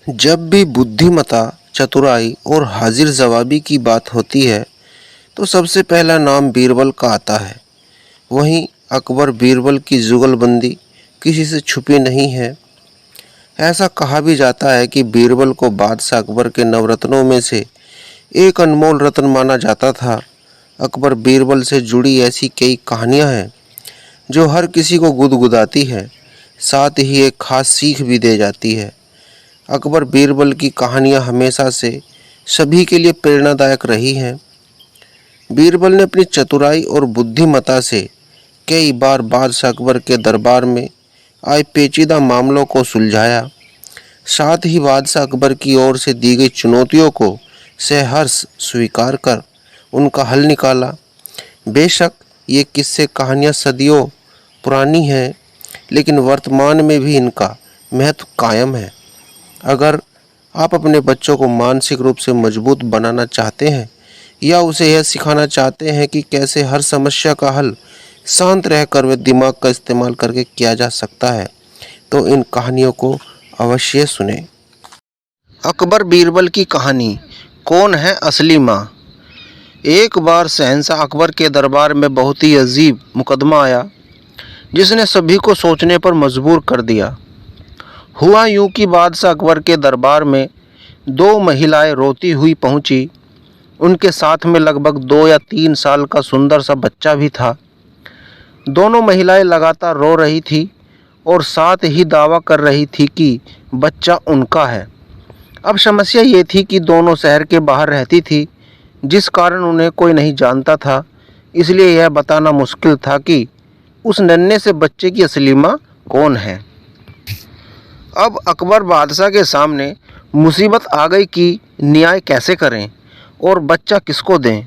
जब भी बुद्धिमत्ता, चतुराई और हाजिर जवाबी की बात होती है तो सबसे पहला नाम बीरबल का आता है। वहीं अकबर बीरबल की जुगलबंदी किसी से छुपी नहीं है। ऐसा कहा भी जाता है कि बीरबल को बादशाह अकबर के नवरत्नों में से एक अनमोल रत्न माना जाता था। अकबर बीरबल से जुड़ी ऐसी कई कहानियां हैं जो हर किसी को गुदगुदाती है, साथ ही एक खास सीख भी दे जाती है। अकबर बीरबल की कहानियां हमेशा से सभी के लिए प्रेरणादायक रही हैं। बीरबल ने अपनी चतुराई और बुद्धिमत्ता से कई बार बादशाह अकबर के दरबार में आए पेचीदा मामलों को सुलझाया। साथ ही बादशाह अकबर की ओर से दी गई चुनौतियों को सहर्ष स्वीकार कर उनका हल निकाला। बेशक ये किस्से कहानियाँ सदियों पुरानी हैं, लेकिन वर्तमान में भी इनका महत्व कायम है। अगर आप अपने बच्चों को मानसिक रूप से मजबूत बनाना चाहते हैं या उसे यह सिखाना चाहते हैं कि कैसे हर समस्या का हल शांत रहकर वे दिमाग का इस्तेमाल करके किया जा सकता है, तो इन कहानियों को अवश्य सुनें। अकबर बीरबल की कहानी, कौन है असली माँ। एक बार शहंशाह अकबर के दरबार में बहुत ही अजीब मुकदमा आया जिसने सभी को सोचने पर मजबूर कर दिया। हुआ यूं कि बादशाह अकबर के दरबार में दो महिलाएं रोती हुई पहुंची। उनके साथ में लगभग 2 या 3 साल का सुंदर सा बच्चा भी था। दोनों महिलाएं लगातार रो रही थी और साथ ही दावा कर रही थी कि बच्चा उनका है। अब समस्या ये थी कि दोनों शहर के बाहर रहती थी, जिस कारण उन्हें कोई नहीं जानता था। इसलिए यह बताना मुश्किल था कि उस नन्हे से बच्चे की असली माँ कौन है। अब अकबर बादशाह के सामने मुसीबत आ गई कि न्याय कैसे करें और बच्चा किसको दें।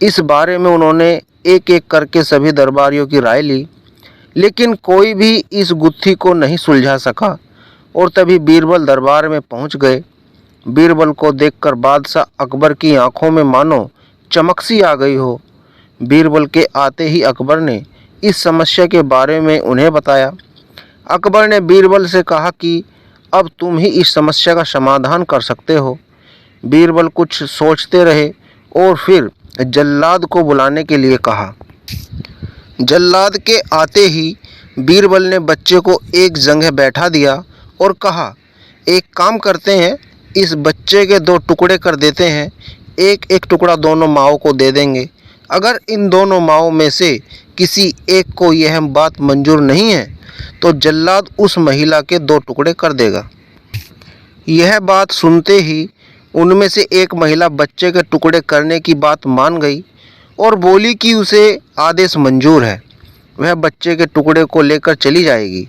इस बारे में उन्होंने एक एक करके सभी दरबारियों की राय ली, लेकिन कोई भी इस गुत्थी को नहीं सुलझा सका। और तभी बीरबल दरबार में पहुंच गए। बीरबल को देखकर बादशाह अकबर की आंखों में मानो चमक सी आ गई हो। बीरबल के आते ही अकबर ने इस समस्या के बारे में उन्हें बताया। अकबर ने बीरबल से कहा कि अब तुम ही इस समस्या का समाधान कर सकते हो। बीरबल कुछ सोचते रहे और फिर जल्लाद को बुलाने के लिए कहा। जल्लाद के आते ही बीरबल ने बच्चे को एक जगह बैठा दिया और कहा, एक काम करते हैं, इस बच्चे के 2 टुकड़े कर देते हैं। एक एक टुकड़ा दोनों माओं को दे देंगे। अगर इन दोनों माओं में से किसी एक को यह बात मंजूर नहीं है तो जल्लाद उस महिला के 2 टुकड़े कर देगा। यह बात सुनते ही उनमें से एक महिला बच्चे के टुकड़े करने की बात मान गई और बोली कि उसे आदेश मंजूर है, वह बच्चे के टुकड़े को लेकर चली जाएगी।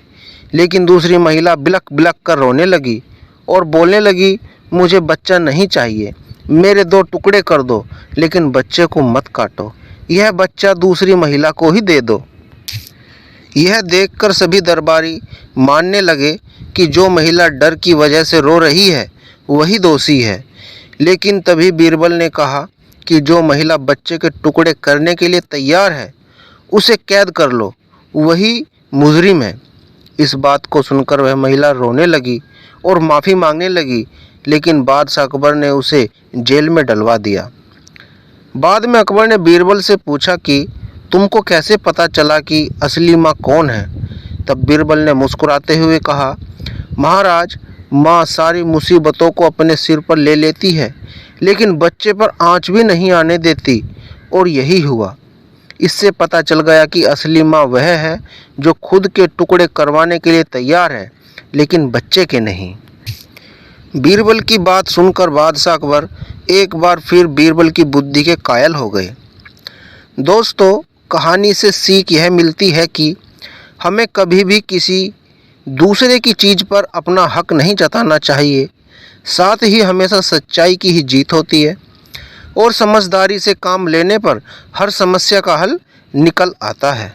लेकिन दूसरी महिला बिलख बिलख कर रोने लगी और बोलने लगी, मुझे बच्चा नहीं चाहिए, मेरे 2 टुकड़े कर दो, लेकिन बच्चे को मत काटो, यह बच्चा दूसरी महिला को ही दे दो। यह देखकर सभी दरबारी मानने लगे कि जो महिला डर की वजह से रो रही है वही दोषी है। लेकिन तभी बीरबल ने कहा कि जो महिला बच्चे के टुकड़े करने के लिए तैयार है उसे कैद कर लो, वही मुजरिम है। इस बात को सुनकर वह महिला रोने लगी और माफ़ी मांगने लगी, लेकिन बादशाह अकबर ने उसे जेल में डलवा दिया। बाद में अकबर ने बीरबल से पूछा कि तुमको कैसे पता चला कि असली माँ कौन है। तब बीरबल ने मुस्कुराते हुए कहा, महाराज, माँ सारी मुसीबतों को अपने सिर पर ले लेती है, लेकिन बच्चे पर आँच भी नहीं आने देती, और यही हुआ। इससे पता चल गया कि असली माँ वह है जो खुद के टुकड़े करवाने के लिए तैयार है, लेकिन बच्चे के नहीं। बीरबल की बात सुनकर बादशाह अकबर एक बार फिर बीरबल की बुद्धि के कायल हो गए। दोस्तों, कहानी से सीख यह मिलती है कि हमें कभी भी किसी दूसरे की चीज़ पर अपना हक नहीं जताना चाहिए। साथ ही हमेशा सच्चाई की ही जीत होती है और समझदारी से काम लेने पर हर समस्या का हल निकल आता है।